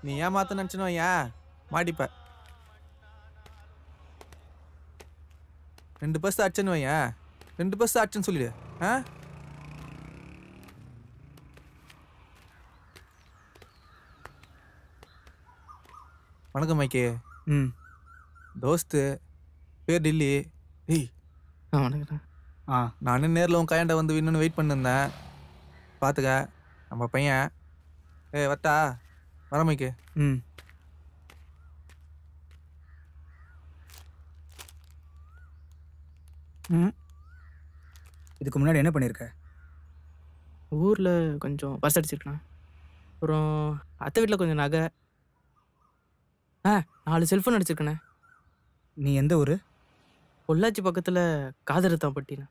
நீ ஏமாத்த நினச்சினோ ஏன் மாட்டிப்ப. 2 பஸ் அடிச்சுன்னு வையன், 2 பஸ் அடிச்சுன்னு சொல்லிடு. ஆ வணக்கம் மைக்கே. தோஸ்து பேர் டில்லி. ஏய் வணக்கம். நானும் நேரில் உன் கையாண்ட வந்து இன்னொன்று வெயிட் பண்ணிருந்தேன். பார்த்துக்க நம்ம பையன். வட்டா வர மைக்கே. இதுக்கு முன்னாடி என்ன பண்ணியிருக்க? ஊரில் கொஞ்சம் பஸ் அடிச்சிருக்கேன். அப்புறம் அத்தை வீட்டில் கொஞ்சம் நகை, 4 செல்ஃபோன் அடிச்சிருக்கேண்ணே. நீ எந்த ஊர்? பொள்ளாச்சி பக்கத்தில் காதரத்தாம்பட்டிண்ணே.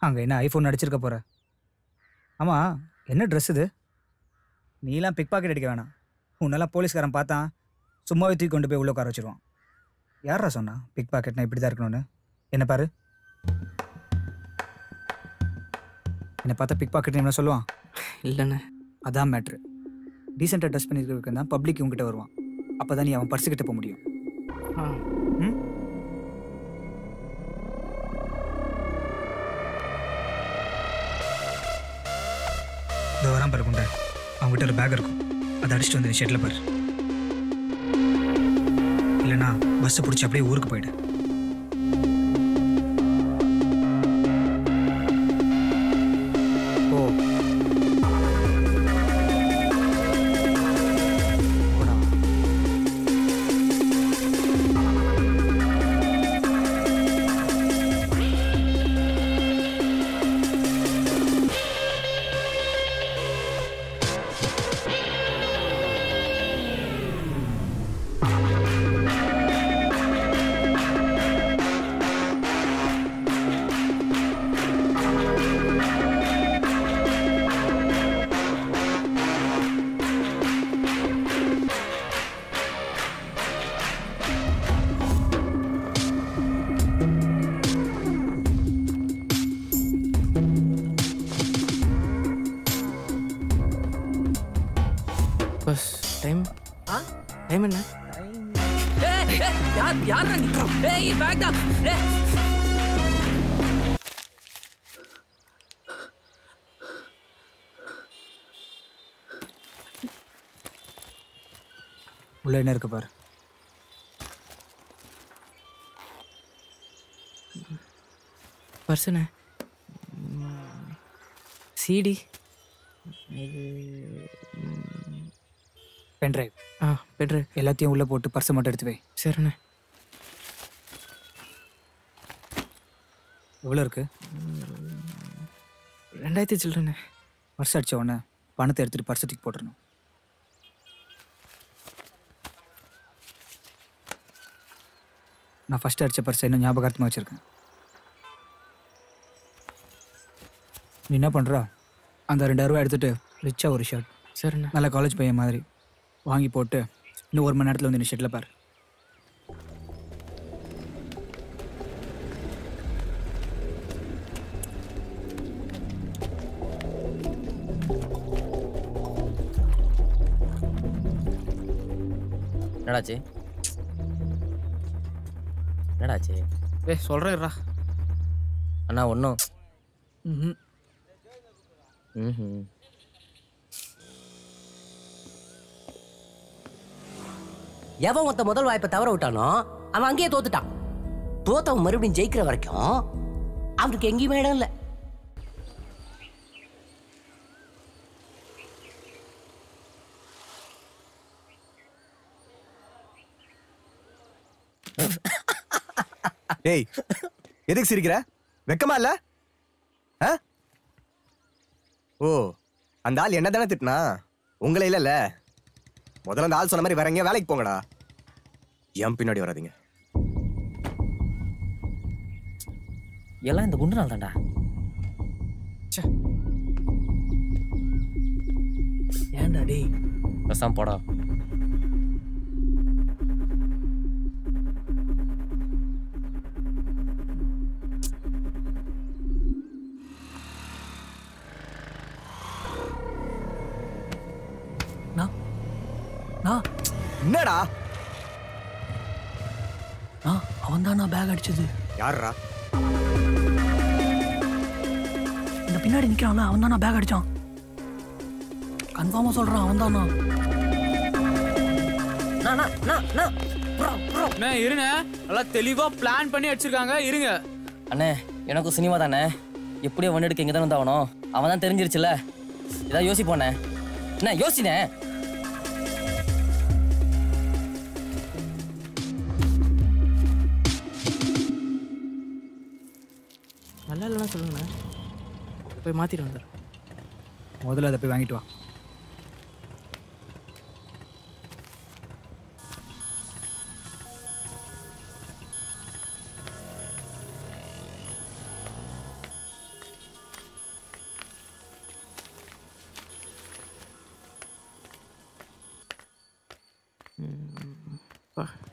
அங்கே என்ன ஐஃபோன் அடிச்சிருக்க போகிற? ஆமாம், என்ன ட்ரெஸ் இது? நீலாம் பிக் பாக்கெட் அடிக்க வேணாம். உன்னெல்லாம் போலீஸ்காரன் பார்த்தான் சும்மாவே தூக்கி கொண்டு போய் உள்ள உட்கார வச்சிருவான். யாரா சொன்னா பிக் பாக்கெட்னா இப்படி தான் இருக்கணும்னு? என்ன பாரு, என்னை பார்த்தா பிக் பாக்கெட் என்ன சொல்லுவான்? இல்லைண்ணே. அதான் மேட்ரு. டீசெண்டாக ட்ரெஸ் பண்ணியிருக்கிறதுக்கு தான் பப்ளிக் உங்ககிட்ட வருவான். அப்போ தான் நீ அவன் பர்ஸுக்கிட்ட போக முடியும். இதோ வரான் பாரு குண்டை. அவங்ககிட்ட ஒரு பேக் இருக்கும், அதை அடிச்சுட்டு வந்து ஷெட்டில் பாரு. இல்லைனா பஸ்ஸை பிடிச்சி அப்படியே ஊருக்கு போயிடு. ஓ பஸ் டைம் டைம் என்ன? யாரா நிற்கிறோம்? பேக் தான். உள்ள என்ன இருக்கு பாரு. பர்சனே, சிடி, பென்ட்ரைவ். பென்ட்ரைவ் எல்லாத்தையும் உள்ளே போட்டு பர்ஸை மட்டும் எடுத்து வை. சரிண்ணே. எவ்வளோ இருக்கு? 2000 சில்லறண்ணே. பர்ஸ் அடித்த உடனே பணத்தை எடுத்துகிட்டு பர்ஸை தூக்கி போட்டுருணும். நான் ஃபஸ்ட்டு அடித்த பர்ஸை இன்னும் ஞாபகார்த்தமாக வச்சுருக்கேன். நீ என்ன பண்ணுறா? அந்த 2000 ரூபா எடுத்துகிட்டு ரிச்சாக ஒரு ஷர்ட், சரிண்ணே, நல்ல காலேஜ் பையன் மாதிரி வாங்கி போட்டு இன்னும் 1 மணி நேரத்தில் வந்து நீ ஷெட்டில் பாரு. என்னடாச்சு? என்னடாச்சு? சொல்கிறேன்ரா அண்ணா. ஒன்றும் எவன் மொத்த முதல் வாய்ப்பை தவற விட்டானோ அவன் அங்கேயே தோத்துட்டான். தோத்தவன் மறுபடியும் ஜெயிக்கிற வரைக்கும் அவனுக்கு எங்கேயுமே இடம் இல்லை. டேய், எதுக்கு சிரிக்கிற? வெக்கமா இல்ல? ஓ, அந்த ஆள் என்ன தானே திட்டினா, உங்களை இல்ல? முதல்ல அந்த ஆள் சொன்ன மாதிரி வரங்க, வேலைக்கு போங்கடா. ஏன் பின்னாடி வராதீங்க. எல்லாம் இந்த குண்டு நாள் தான்டா. ஏன்டா டேய்? பேசாம போடா. என்னடா அவன் தான் நான் பேக் அடிச்சது. யாரா? இந்த பின்னாடி நிக்கிறான்ல அவன் தான் நான் பேக் அடிச்சான். கன்ஃபார்மா சொல்றான் அவன் தானா. இருங்க, நல்லா தெளிவா பிளான் பண்ணி அடிச்சிருக்காங்க. இருங்க அண்ணே, எனக்கும் சினிமா தானே. எப்படியோ வண்டி எடுக்க இங்கே தானே வந்தாகணும். அவன் தான் தெரிஞ்சிருச்சுல. இதான் யோசிப்போண்ணே. என்ன யோசினே? நல்லா இல்லைன்னா சொல்லுங்கண்ணே, போய் மாற்றிட்டு வந்துடுறேன். முதல்ல அதை போய் வாங்கிட்டு வா.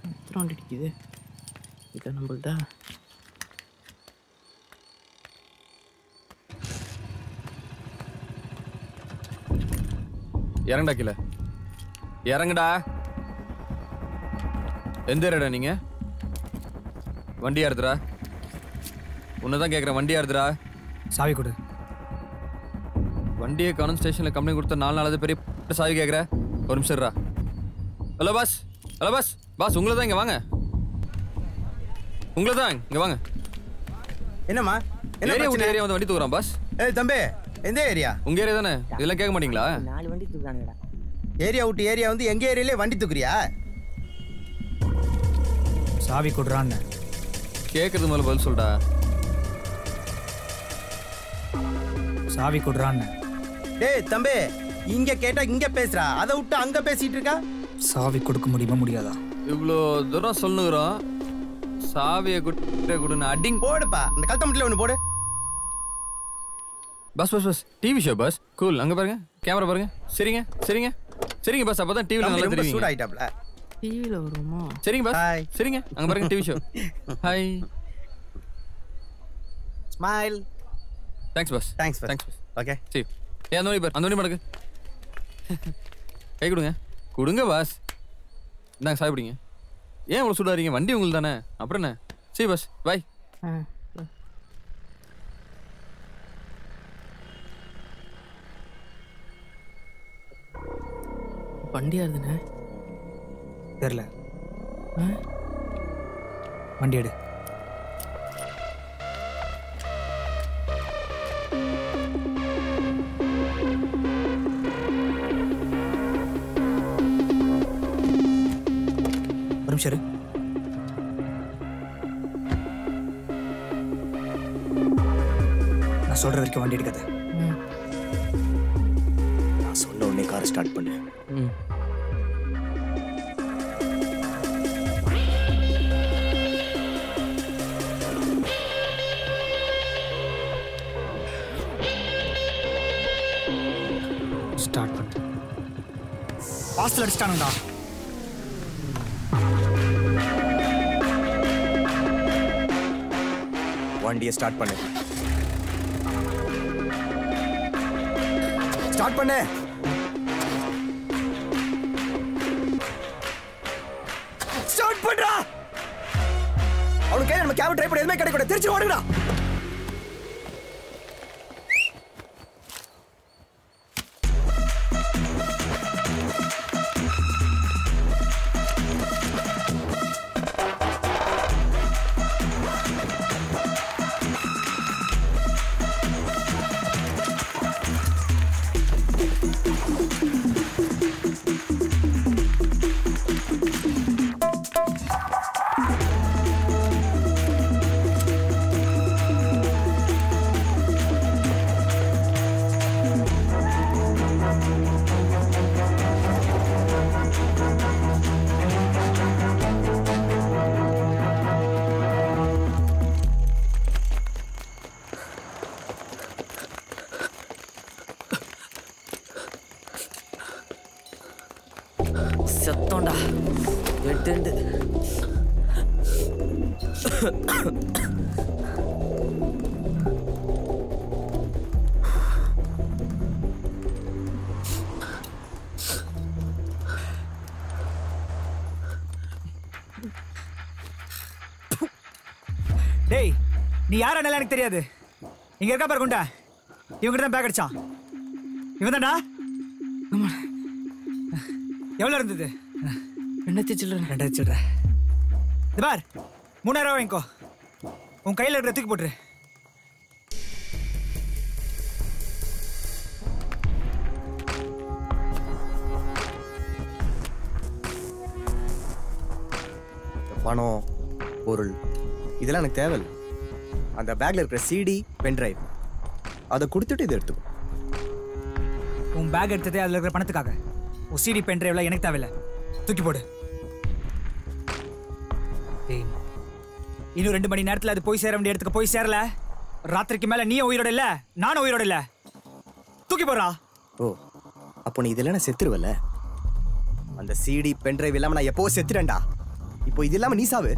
எத்தனை வண்டி அடிக்குது இதை நம்மள்தா? இறங்கடா கீழே, இறங்குடா. எந்த ஏரியாடா நீங்க? வண்டி யாருதுரா? உன்னதான் கேட்குறேன், வண்டி யாருதுரா? சாவி கொடு. வண்டியை காணும் ஸ்டேஷனில் கம்பெனி கொடுத்த 4 நாளாவது பெரிய சாவி கேட்குற. ஒரு நிமிஷம் இருடா. Hello boss, hello boss. Boss உங்களை தான், இங்கே வாங்க. உங்களை தான், இங்கே வாங்க. என்னம்மா? ஏரியா விட்டு ஏரியா வந்து வண்டி தூக்குறான் பாஸ். ஏய் தம்பி, எந்த ஏரியா? உங்க ஏரியா தானே? இதெல்லாம் கேட்க மாட்டீங்களா? 4 வண்டி தூக்குறானுடா. ஏரியா விட்டு ஏரியா வந்து எங்க ஏரியாலே வண்டி தூக்குறியா? சாவி கொடுறான்னு கேட்கறது மேலே பதில் சொல்டா. சாவி கொடுறான்னு. டேய் தம்பி, இங்க கேட்டா இங்க பேசுறா, அதை விட்டு அங்க பேசிட்டு இருக்கா. சாவி கொடுக்க முடியுமா முடியாதா? இவ்வளோ தூரம் சொல்லுகிறோம், சாவியை கொடுன்னு அடிங் போடுப்பா, அந்த கல்தமட்டில ஒன்று போடு. Bus bus bus TV show bus. Cool. அங்கே பாருங்க, கேமரா பாருங்க. சரிங்க சரிங்க சரிங்க பஸ். அப்போ தான் டிவியில் நல்லா ரொம்ப தெரியும். சூடாயிட்டாப்ல. டிவியில் வருமா? சரிங்க பஸ். ஹாய். சரிங்க, அங்கே பாருங்க TV show. Hi. Smile. Thanks bus. Thanks thanks bus. Okay. சரி. அந்த வண்டி பாரு, அந்த வண்டி மடக்கு. கை கொடுங்க, கொடுங்க பாஸ். இந்தாங்க சாவி பிடிங்க. ஏன் இவ்வளோ சூடாகிறீங்க? வண்டி உங்களுக்கு தானே, அப்புறம் என்ன? சரி பஸ், பாய். வண்டி யாருதுண்ணே? தெரியல. வண்டி எடு. ஒரு நிமிஷம் இரு. நான் சொல்ற வரைக்கும் வண்டி எடுக்காத. நான் சொன்ன உடனே கார் ஸ்டார்ட் பண்ணு. ஸ்டார்ட் பண்ணு. பாஸ்டல் அடிச்சிட்டானுடா. வண்டியை ஸ்டார்ட் பண்ணு. ஸ்டார்ட் பண்ணு. ஸ்டார்ட் பண்றா. அவனுக்கு நம்ம கேப் ட்ரை பண்ண எதுவுமே கிடைக்கூடாது. திருச்சி ஓடுங்கடா. செத்தோண்டா. எட்டு டேய் நீ யாரானல எனக்கு தெரியாது. இங்க இருக்கா பாரு குண்டா. இவங்கிட்ட தான் பேக் அடிச்சான். இவன் தான்டா. எவ்வளவு இருந்தது? 2000 சில்லறை. 2000 சில்லறை. இது பார் 3000 வாங்கிக்கோ. உன் கையில இருக்கிற தூக்கி போட்டுரு. பணம் பொருள் இதெல்லாம் எனக்கு தேவையில்லை. அந்த பேக்ல இருக்கிற சிடி பென் டிரைவ் அதை கொடுத்துட்டு இதை எடுத்துக்கோ. உன் பேக் எடுத்ததே அதில் இருக்கிற பணத்துக்காக. உன் சிடி பென் டிரைவ்ல எனக்கு தேவையில்லை. தூக்கி போடு. இன்னும் 2 மணி நேரத்தில் அது போய் சேர வேண்டிய இடத்துக்கு போய் சேரல. ராத்திரிக்கு மேல நீ உயிரோட இல்ல, நானும் உயிரோட இல்ல. தூக்கி போடுறா. ஓ அப்போ நீ இதெல்லாம் செத்துருவல. அந்த சிடி பென் டிரைவ் இல்லாம நான் எப்போ செத்துறேன்டா. இப்போ இது இல்லாம நீ சாவு.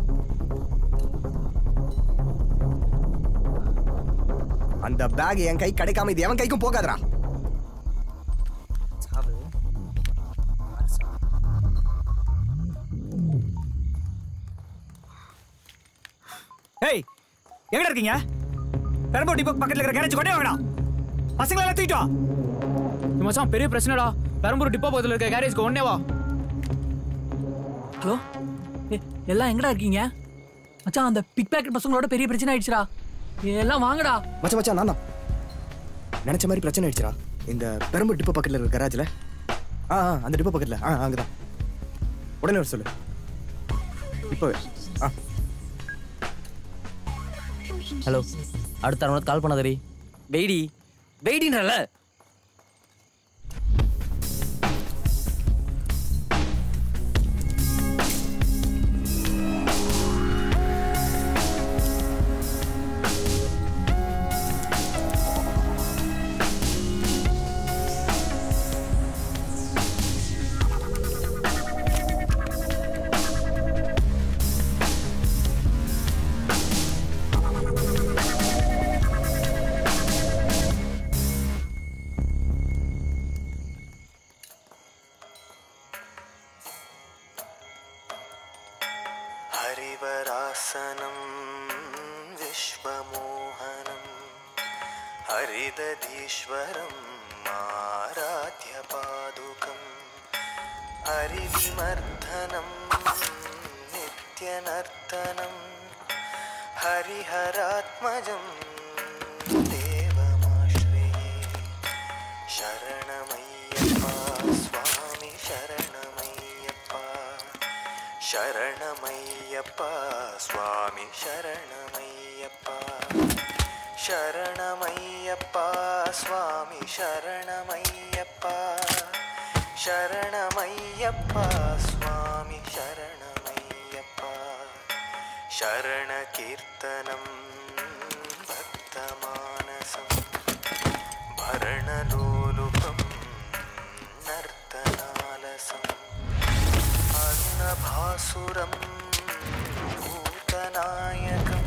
அந்த பேக் என் கை கிடைக்காம இது எவன் கைக்கும் போகாதடா. ஏய் எங்க இருக்கீங்க? பெரம்பூர் டிப்போ பக்கத்துல இருக்கிற கேரேஜ் கொண்டே வாங்கடா. பசங்களை எல்லாம் தூக்கிட்டு வா. மச்சான் பெரிய பிரச்சனைடா. பெரம்பூர் டிப்போ பக்கத்துல இருக்க கேரேஜ்க்கு உடனே வா. ஹலோ எல்லாம் எங்கடா இருக்கீங்க? மச்சான் அந்த பிக் பாக்கெட் பசங்களோட பெரிய பிரச்சனை ஆயிடுச்சுடா. எல்லாம் வாங்கடா. மச்சான் நான் தான் நினைச்ச மாதிரி பிரச்சனை ஆயிடுச்சுடா. இந்த பெரம்பூர் டிப்போ பக்கத்துல இருக்கிற கராஜ்ல. அந்த டிப்போ பக்கத்துல அங்கதான். உடனே வர சொல்லு. இப்போவே. ஹலோ அடுத்த 1 கால் பண்ணாதரி. வெயிடி வெயிடின்றல. हरिवरासनं विश्वमोहनं हरिदधीश्वरं आराध्यपादुकं हरिविमर्दनं नित्यनर्तनं हरिहरात्मजं देवमाश्रये. शरणमय्यप्पा स्वामी शरणमय्यप्पा. शरणमय्यप्पा स्वामी शरणमय्यप्पा. शरणमय्यप्पा स्वामी शरणमय्यप्पा. शरणमय्यप्पा स्वामी शरणमय्यप्पा. शरणकीर्तनं भक्तमानसं भरणलोलुपं नर्तनालसम् भासुरं भूतनायकं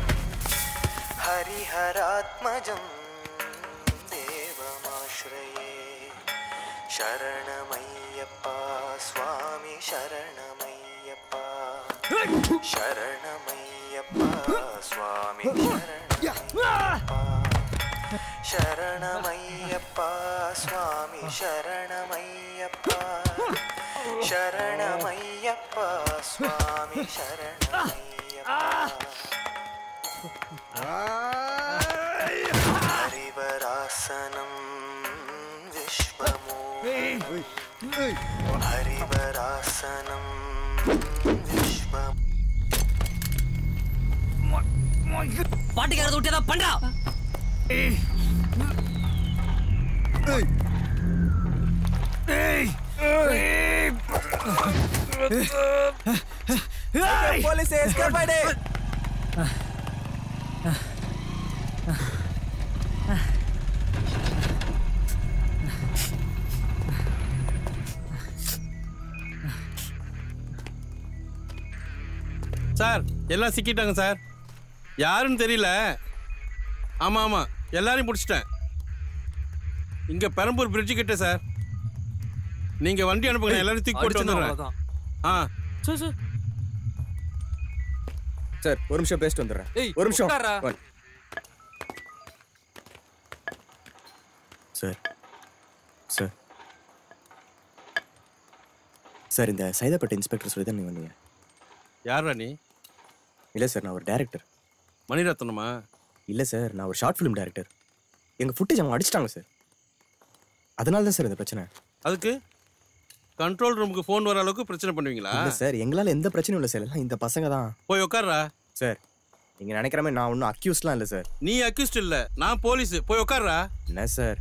हरिहरात्मजं देवमाश्रये. शरणमय्यप्पा स्वामी शरणमय्यप्पा. शरणमय्यप्पा स्वामी शरणमय्यप्पा. शरणमय्यप्पा स्वामी शरणमय्यप्पा. शरणमय्यप्पा स्वामी शरणमय्यप्पा. हरिवरासनं विश्वमोहनं हरिवरासनं विश्व. பாட்டுக்காரத விட்டு பண்றா. போலீஸ் எஸ்கேப் ஆயிடு. சார் எல்லாம் சிக்கிட்டாங்க சார். யாருன்னு தெரியல. ஆமா ஆமா எல்லாரையும் பிடிச்சிட்டேன். இங்க பெரம்பூர் பிரிட்ஜு கிட்ட சார். நீங்க வண்டி அனுப்புங்க, எல்லாரும் தூக்கி போட்டு வந்துடுறேன். சார் ஒரு நிமிஷம் பேசிட்டு வந்துடுறேன். ஏய், ஒரு நிமிஷம். உட்கார்றா. சார் சார் சார் இந்த சைதாப்பேட்டை இன்ஸ்பெக்டர் சொல்லி தான் நீங்கள் வந்தீங்க. யாரா நீ? இல்லை சார், நான் ஒரு டைரக்டர். மணிரத்னமா? இல்லை சார், நான் ஒரு ஷார்ட் ஃபிலிம் டைரக்டர். எங்கள் ஃபுட்டேஜ் அவங்க அடிச்சிட்டாங்க சார். அதனால தான் சார் இந்த பிரச்சனை. அதுக்கு கண்ட்ரோல் ரூமுக்கு ஃபோன் வர அளவுக்கு பிரச்சனை பண்ணுவீங்களா? இல்லை சார், எங்களால் எந்த பிரச்சனையும் இல்லை சார். எல்லாம் இந்த பசங்க தான். போய் உட்கார்றா. சார் நீங்கள் நினைக்கிற மாதிரி நான் ஒன்றும் அக்யூஸ்ட்லாம் இல்லை சார். நீ அக்யூஸ்ட் இல்லை, நான் போலீஸ். போய் உட்கார்றா. என்ன சார்